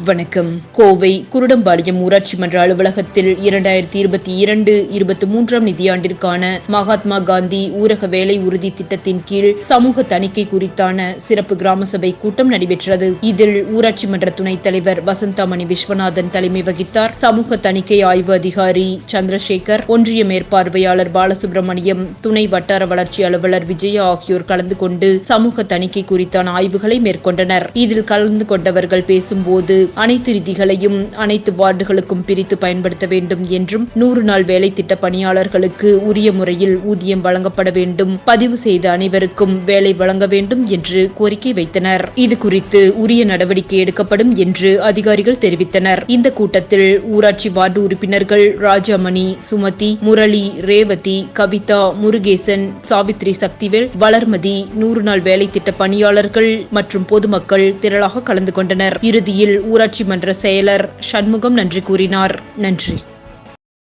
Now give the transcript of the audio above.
வணக்கம். கோவை குருடம்பாளையம் ஊராட்சி மன்ற அலுவலகத்தில் 2022-23 நிதியாண்டிற்கான மகாத்மா காந்தி ஊரக வேலை உறுதி திட்டத்தின் கீழ் சமூக தணிக்கை குறித்தான சிறப்பு கிராம சபை கூட்டம் நடைபெற்றது. இதில் ஊராட்சி மன்ற துணைத் தலைவர் வசந்தாமணி விஸ்வநாதன் தலைமை வகித்தார். சமூக தணிக்கை ஆய்வு அதிகாரி சந்திரசேகர், ஒன்றிய மேற்பார்வையாளர் பாலசுப்ரமணியம், துணை வட்டார வளர்ச்சி அலுவலர் விஜயா ஆகியோர் கலந்து கொண்டு சமூக தணிக்கை குறித்தான ஆய்வுகளை மேற்கொண்டனர். இதில் கலந்து கொண்டவர்கள் பேசும்போது அனைத்து நிதிகளையும் அனைத்து வார்டுகளுக்கும் பிரித்து பயன்படுத்த வேண்டும் என்றும் 100 நாள் வேலை திட்ட பணியாளர்களுக்கு உரிய முறையில் ஊதியம் வழங்கப்பட வேண்டும், பதிவு செய்த அனைவருக்கும் வேலை வழங்க வேண்டும் என்று கோரிக்கை வைத்தனர். இது குறித்து உரிய நடவடிக்கை எடுக்கப்படும் என்று அதிகாரிகள் தெரிவித்தனர். இந்த கூட்டத்தில் ஊராட்சி வார்டு உறுப்பினர்கள் ராஜாமணி, சுமதி, முரளி, ரேவதி, கவிதா, முருகேசன், சாவித்ரி சக்திவேல், வளர்மதி, 100 நாள் வேலை திட்ட பணியாளர்கள் மற்றும் பொதுமக்கள் திரளாக கலந்து கொண்டனர். இறுதியில் ஊராட்சி மன்ற செயலர் சண்முகம் நன்றி கூறினார். நன்றி.